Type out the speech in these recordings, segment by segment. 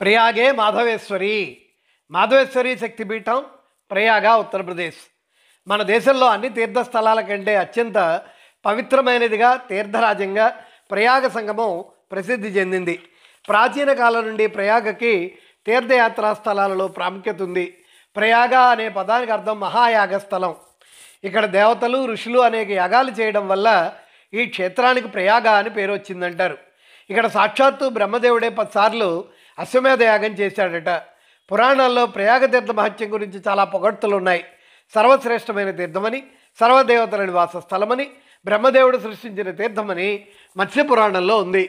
ప్రయాగే మాధవేశ్వరి శక్తిపీఠం ప్రయాగ ఉత్తరప్రదేశ్. మన దేశంలో అన్ని తీర్థస్థలాల కంటే అత్యంత పవిత్రమైనదిగా తీర్థరాజ్యంగా ప్రయాగ సంగమం ప్రసిద్ధి చెందింది. ప్రాచీన కాలం నుండి ప్రయాగకి తీర్థయాత్రా స్థలాలలో ప్రాముఖ్యత ఉంది. ప్రయాగ అనే పదానికి అర్థం మహాయాగ స్థలం. ఇక్కడ దేవతలు ఋషులు అనేక యాగాలు చేయడం వల్ల ఈ క్షేత్రానికి ప్రయాగ అని పేరు వచ్చిందంటారు. ఇక్కడ సాక్షాత్తు బ్రహ్మదేవుడే 10 సార్లు అశ్వమేధ యాగం చేశాడట. పురాణాల్లో ప్రయాగ తీర్థ మహత్యం గురించి చాలా పొగడ్తలు ఉన్నాయి. సర్వశ్రేష్టమైన తీర్థమని, సర్వదేవతల నివాస స్థలమని, బ్రహ్మదేవుడు సృష్టించిన తీర్థమని మత్స్య పురాణంలో ఉంది.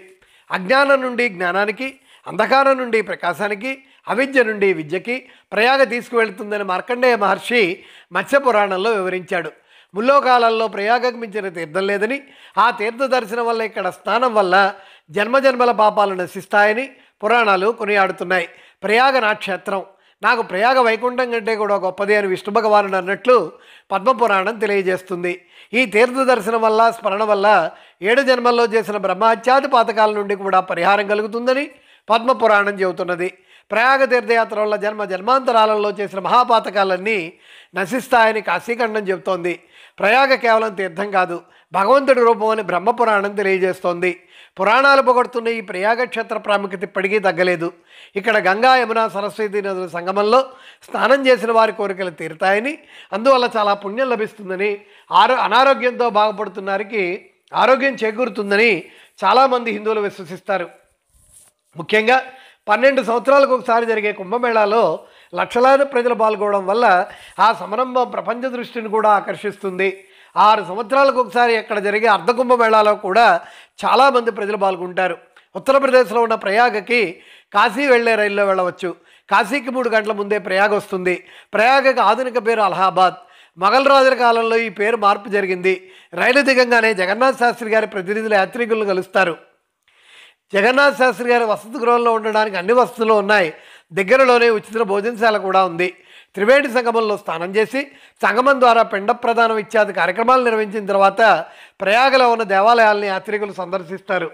అజ్ఞానం నుండి జ్ఞానానికి, అంధకారం నుండి ప్రకాశానికి, అవిద్య నుండి విద్యకి ప్రయాగ తీసుకువెళ్తుందని మార్కండేయ మహర్షి మత్స్య పురాణంలో వివరించాడు. ముల్లోకాలలో ప్రయాగకు మించిన తీర్థం లేదని, ఆ తీర్థ దర్శనం వల్ల, ఇక్కడ స్నానం వల్ల జన్మజన్మల పాపాలు నశిస్తాయని పురాణాలు కొనియాడుతున్నాయి. ప్రయాగ నా క్షేత్రం, నాకు ప్రయాగ వైకుంఠం కంటే కూడా గొప్పది అని విష్ణు భగవానుడు అన్నట్లు పద్మపురాణం తెలియజేస్తుంది. ఈ తీర్థ దర్శనం వల్ల, స్మరణ వల్ల 7 జన్మల్లో చేసిన బ్రహ్మహత్యాది పాతకాల నుండి కూడా పరిహారం కలుగుతుందని పద్మపురాణం చెబుతున్నది. ప్రయాగ తీర్థయాత్ర వల్ల జన్మాంతరాలలో చేసిన మహాపాతకాలన్నీ నశిస్తాయని కాశీఖండం చెబుతోంది. ప్రయాగ కేవలం తీర్థం కాదు, భగవంతుడి రూపం అని బ్రహ్మపురాణం తెలియజేస్తోంది. పురాణాలు పొగడుతున్న ఈ ప్రయాగ క్షేత్ర ప్రాముఖ్యత ఇప్పటికీ తగ్గలేదు. ఇక్కడ గంగా, యమున, సరస్వతి నదుల సంగమంలో స్నానం చేసిన వారి కోరికలు తీరుతాయని, అందువల్ల చాలా పుణ్యం లభిస్తుందని, అనారోగ్యంతో బాగుపడుతున్న ఆరోగ్యం చేకూరుతుందని చాలామంది హిందువులు విశ్వసిస్తారు. ముఖ్యంగా 12 సంవత్సరాలకు ఒకసారి జరిగే కుంభమేళాలో లక్షలాది ప్రజలు పాల్గొనడం వల్ల ఆ సంరంభం ప్రపంచ దృష్టిని కూడా ఆకర్షిస్తుంది. 6 సంవత్సరాలకు ఒకసారి ఇక్కడ జరిగే అర్ధకుంభమేళాలో కూడా చాలామంది ప్రజలు పాల్గొంటారు. ఉత్తరప్రదేశ్లో ఉన్న ప్రయాగకి కాశీ వెళ్లే రైల్లో వెళ్ళవచ్చు. కాశీకి 3 గంటల ముందే ప్రయాగ వస్తుంది. ప్రయాగకి ఆధునిక పేరు అలహాబాద్. మొఘల్ రాజుల కాలంలో ఈ పేరు మార్పు జరిగింది. రైలు దిగంగానే జగన్నాథ్ శాస్త్రి గారి ప్రతినిధులు యాత్రికులను కలుస్తారు. జగన్నాథ్ శాస్త్రి గారి వసతి గృహంలో ఉండడానికి అన్ని వసతులు ఉన్నాయి. దగ్గరలోనే ఉచిత భోజనశాల కూడా ఉంది. త్రివేణి సంగమంలో స్నానం చేసి సంగమం ద్వారా పిండ ప్రదానం ఇత్యాది కార్యక్రమాలు నిర్వహించిన తర్వాత ప్రయాగలో ఉన్న దేవాలయాలను యాత్రికులు సందర్శిస్తారు.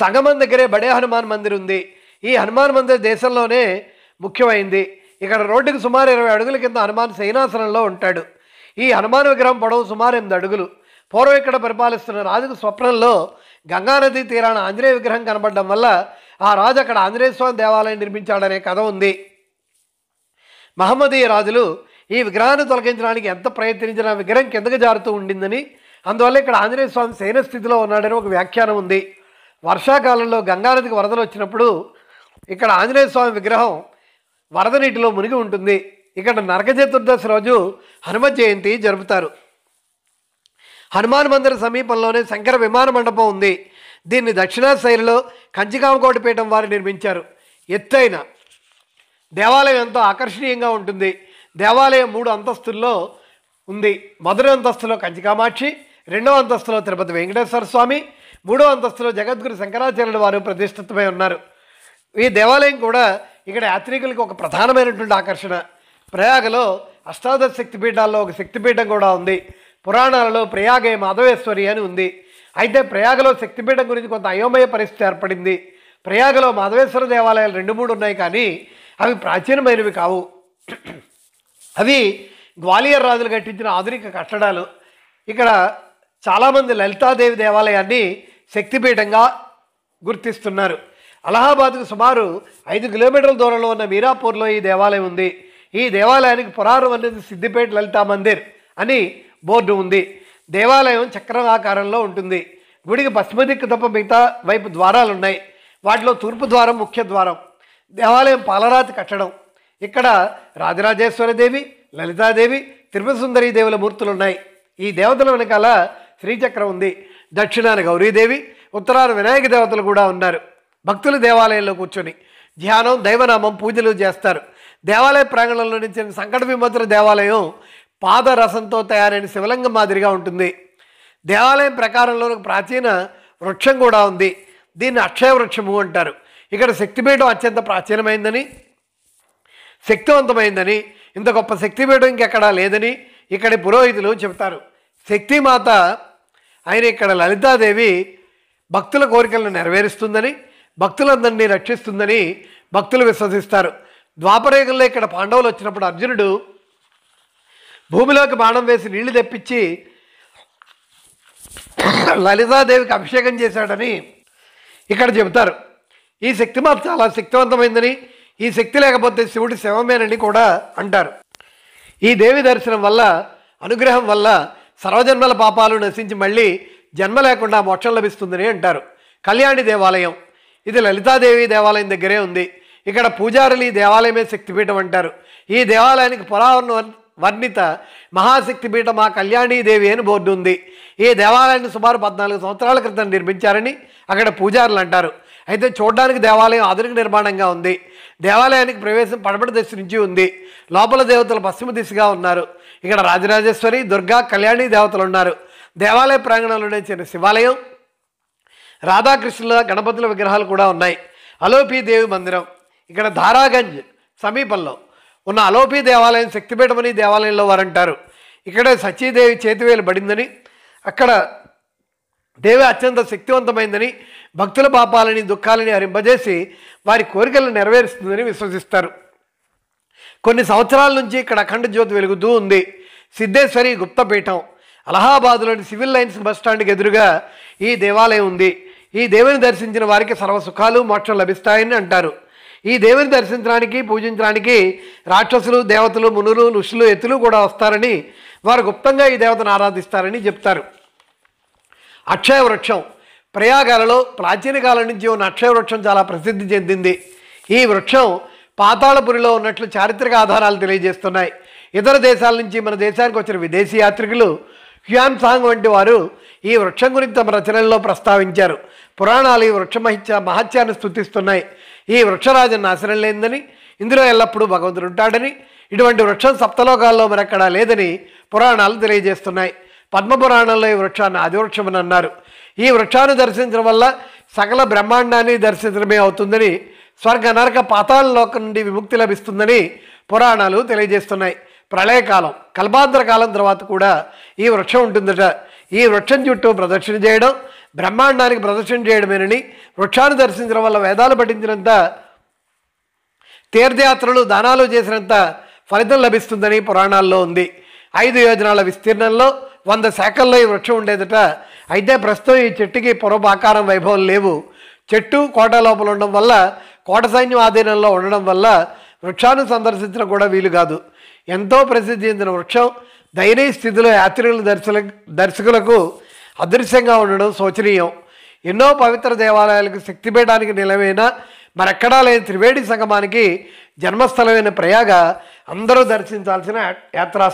సంగమం దగ్గరే బడే హనుమాన్ మందిర్ ఉంది. ఈ హనుమాన్ మందిర్ దేశంలోనే ముఖ్యమైంది. ఇక్కడ రోడ్డుకి సుమారు 20 అడుగుల కింద హనుమాన్ శయనాసనంలో ఉంటాడు. ఈ హనుమాన్ విగ్రహం పొడవు సుమారు 8 అడుగులు. పూర్వం ఇక్కడ పరిపాలిస్తున్న రాజుకు స్వప్నంలో గంగానదీ తీరాన ఆంజనేయ విగ్రహం కనబడడం వల్ల ఆ రాజు అక్కడ ఆంజనేయ స్వామి దేవాలయం నిర్మించాడనే కథ ఉంది. మహమ్మదీయ రాజులు ఈ విగ్రహాన్ని తొలగించడానికి ఎంత ప్రయత్నించినా విగ్రహం కిందకు జారుతూ ఉండిందని, అందువల్ల ఇక్కడ ఆంజనేయ స్వామి శయన స్థితిలో ఉన్నాడని ఒక వ్యాఖ్యానం ఉంది. వర్షాకాలంలో గంగానదికి వరదలు వచ్చినప్పుడు ఇక్కడ ఆంజనేయ స్వామి విగ్రహం వరద నీటిలో మునిగి ఉంటుంది. ఇక్కడ నరక చతుర్దశి రోజు హనుమత్ జయంతి జరుపుతారు. హనుమాన్ మందిర సమీపంలోనే శంకర విమాన మండపం ఉంది. దీన్ని దక్షిణా శైలిలో కంచికామకోటి పీఠం వారు నిర్మించారు. ఎత్తైన దేవాలయం ఎంతో ఆకర్షణీయంగా ఉంటుంది. దేవాలయం 3 అంతస్తుల్లో ఉంది. మొదటి అంతస్తులో కంచికామాక్షి, 2వ అంతస్తులో తిరుపతి వెంకటేశ్వర స్వామి, 3వ అంతస్తులో జగద్గురు శంకరాచార్యుల వారు ప్రతిష్ఠితమై ఉన్నారు. ఈ దేవాలయం కూడా ఇక్కడ యాత్రికులకు ఒక ప్రధానమైనటువంటి ఆకర్షణ. ప్రయాగలో అష్టాదశ శక్తిపీఠాల్లో ఒక శక్తిపీఠం కూడా ఉంది. పురాణాలలో ప్రయాగే మాధవేశ్వరి అని ఉంది. అయితే ప్రయాగలో శక్తిపీఠం గురించి కొంత అయోమయ పరిస్థితి ఏర్పడింది. ప్రయాగలో మాధవేశ్వర దేవాలయాలు 2-3 ఉన్నాయి, కానీ అవి ప్రాచీనమైనవి కావు. అవి గ్వాలియర్ రాజులు కట్టించిన ఆధునిక కట్టడాలు. ఇక్కడ చాలామంది లలితాదేవి దేవాలయాన్ని శక్తిపీఠంగా గుర్తిస్తున్నారు. అలహాబాద్కు సుమారు 5 కిలోమీటర్ల దూరంలో ఉన్న మీరాపూర్లో ఈ దేవాలయం ఉంది. ఈ దేవాలయానికి పురాణం అనేది సిద్దిపేట లలితా మందిర్ అని బోర్డు ఉంది. దేవాలయం చక్రం ఆకారంలో ఉంటుంది. గుడికి పశ్చిమ దిక్కు తప్ప మిగతా వైపు ద్వారాలు ఉన్నాయి. వాటిలో తూర్పు ద్వారం ముఖ్య ద్వారం. దేవాలయం పాలరాతి కట్టడం. ఇక్కడ రాజరాజేశ్వరి దేవి, లలితాదేవి, త్రిపురసుందరీ దేవుల మూర్తులు ఉన్నాయి. ఈ దేవతల వెనకాల శ్రీచక్రం ఉంది. దక్షిణాన గౌరీదేవి, ఉత్తరాన వినాయక దేవతలు కూడా ఉన్నారు. భక్తులు దేవాలయంలో కూర్చొని ధ్యానం, దైవనామం, పూజలు చేస్తారు. దేవాలయ ప్రాంగణంలో నుంచి సంకట విమోచన దేవాలయం పాదరసంతో తయారైన శివలింగం మాదిరిగా ఉంటుంది. దేవాలయం ప్రకారంలో ప్రాచీన వృక్షం కూడా ఉంది. దీన్ని అక్షయ వృక్షము అంటారు. ఇక్కడ శక్తిపీఠం అత్యంత ప్రాచీనమైందని, శక్తివంతమైందని, ఇంత గొప్ప శక్తిపీఠం ఇంకెక్కడా లేదని ఇక్కడి పురోహితులు చెబుతారు. శక్తిమాత అయిన ఇక్కడ లలితాదేవి భక్తుల కోరికలను నెరవేరుస్తుందని, భక్తులందరినీ రక్షిస్తుందని భక్తులు విశ్వసిస్తారు. ద్వాపరయుగంలో ఇక్కడ పాండవులు వచ్చినప్పుడు అర్జునుడు భూమిలోకి బాణం వేసి నీళ్లు తెప్పించి లలితాదేవికి అభిషేకం చేశాడని ఇక్కడ చెబుతారు. ఈ శక్తి మాత్రం చాలా శక్తివంతమైందని, ఈ శక్తి లేకపోతే శివుడి శవమేనని కూడా అంటారు. ఈ దేవి దర్శనం వల్ల, అనుగ్రహం వల్ల సర్వజన్మల పాపాలు నశించి మళ్ళీ జన్మ లేకుండా మోక్షం లభిస్తుందని అంటారు. కళ్యాణి దేవాలయం ఇది లలితాదేవి దేవాలయం దగ్గరే ఉంది. ఇక్కడ పూజారులు ఈ దేవాలయమే శక్తిపీఠం అంటారు. ఈ దేవాలయానికి వర్ణిత మహాశక్తిపీఠం ఆ కళ్యాణీదేవి అని బోర్డు ఉంది. ఈ దేవాలయాన్ని సుమారు 14 సంవత్సరాల క్రితం నిర్మించారని అక్కడ పూజారులు అంటారు. అయితే చూడడానికి దేవాలయం ఆధునిక నిర్మాణంగా ఉంది. దేవాలయానికి ప్రవేశం పడమటి దిశ నుంచి ఉంది. లోపల దేవతలు పశ్చిమ దిశగా ఉన్నారు. ఇక్కడ రాజరాజేశ్వరి, దుర్గా, కళ్యాణి దేవతలు ఉన్నారు. దేవాలయ ప్రాంగణంలోనే చిన్న శివాలయం, రాధాకృష్ణుల, గణపతుల విగ్రహాలు కూడా ఉన్నాయి. అలోపీదేవి మందిరం ఇక్కడ ధారాగంజ్ సమీపంలో ఉన్న అలోపీ దేవాలయం శక్తిపీఠమని దేవాలయంలో వారంటారు. ఇక్కడే సచీదేవి చేతివేలు పడిందని, అక్కడ దేవి అత్యంత శక్తివంతమైందని, భక్తుల పాపాలని దుఃఖాలని హరింపజేసి వారి కోరికలను నెరవేరుస్తుందని విశ్వసిస్తారు. కొన్ని సంవత్సరాల నుంచి ఇక్కడ అఖండ జ్యోతి వెలుగుతూ ఉంది. సిద్ధేశ్వరి గుప్తపీఠం అలహాబాద్లోని సివిల్ లైన్స్ బస్టాండ్కి ఎదురుగా ఈ దేవాలయం ఉంది. ఈ దేవిని దర్శించిన వారికి సర్వ సుఖాలు మోక్షం లభిస్తాయని అంటారు. ఈ దేవిని దర్శించడానికి, పూజించడానికి రాక్షసులు, దేవతలు, మునులు, ఋషులు, ఎత్తులు కూడా వస్తారని, వారు గుప్తంగా ఈ దేవతను ఆరాధిస్తారని చెప్తారు. అక్షయ వృక్షం ప్రయాగాలలో ప్రాచీన కాలం నుంచి ఉన్న అక్షయ వృక్షం చాలా ప్రసిద్ధి చెందింది. ఈ వృక్షం పాతాళపురిలో ఉన్నట్లు చారిత్రక ఆధారాలు తెలియజేస్తున్నాయి. ఇతర దేశాల నుంచి మన దేశానికి వచ్చిన విదేశీ యాత్రికులు హ్యుయాన్ సాంగ్ వంటి వారు ఈ వృక్షం గురించి తమ రచనల్లో ప్రస్తావించారు. పురాణాలు ఈ వృక్ష మహత్యాన్ని స్తుతిస్తున్నాయి. ఈ వృక్షరాజు నాశనం లేదని, ఇందులో ఎల్లప్పుడూ భగవంతుడు ఉంటాడని, ఇటువంటి వృక్షం సప్తలోకాల్లో మరెక్కడా లేదని పురాణాలు తెలియజేస్తున్నాయి. పద్మపురాణంలో ఈ వృక్షాన్ని ఆదివృక్షమని అన్నారు. ఈ వృక్షాన్ని దర్శించడం వల్ల సకల బ్రహ్మాండాన్ని దర్శించడమే అవుతుందని, స్వర్గ నరక పాతాళ లోకం నుండి విముక్తి లభిస్తుందని పురాణాలు తెలియజేస్తున్నాయి. ప్రళయకాలం, కల్పాంతర కాలం తర్వాత కూడా ఈ వృక్షం ఉంటుందట. ఈ వృక్షం చుట్టూ ప్రదక్షిణ చేయడం బ్రహ్మాండానికి ప్రదక్షిణ చేయడమేనని, వృక్షాన్ని దర్శించడం వల్ల వేదాలు పఠించినంత, తీర్థయాత్రలు, దానాలు చేసినంత ఫలితం లభిస్తుందని పురాణాల్లో ఉంది. 5 యోజనాల విస్తీర్ణంలో 100 శాఖల్లో ఈ వృక్షం ఉండేదట. అయితే ప్రస్తుతం ఈ చెట్టుకి పూర్వపు ఆకారం, వైభవం లేవు. చెట్టు కోట లోపల ఉండడం వల్ల, కోట సైన్యం ఆధీనంలో ఉండడం వల్ల వృక్షాన్ని సందర్శించడం కూడా వీలు కాదు. ఎంతో ప్రసిద్ధి చెందిన వృక్షం దయనీయ స్థితిలో యాత్రికుల దర్శకులకు అదృశ్యంగా ఉండడం శోచనీయం. ఎన్నో పవిత్ర దేవాలయాలకు శక్తిపీఠానికి నిలవైన మరెక్కడా లేని త్రివేణి సంగమానికి జన్మస్థలమైన ప్రయాగ అందరూ దర్శించాల్సిన యాత్రా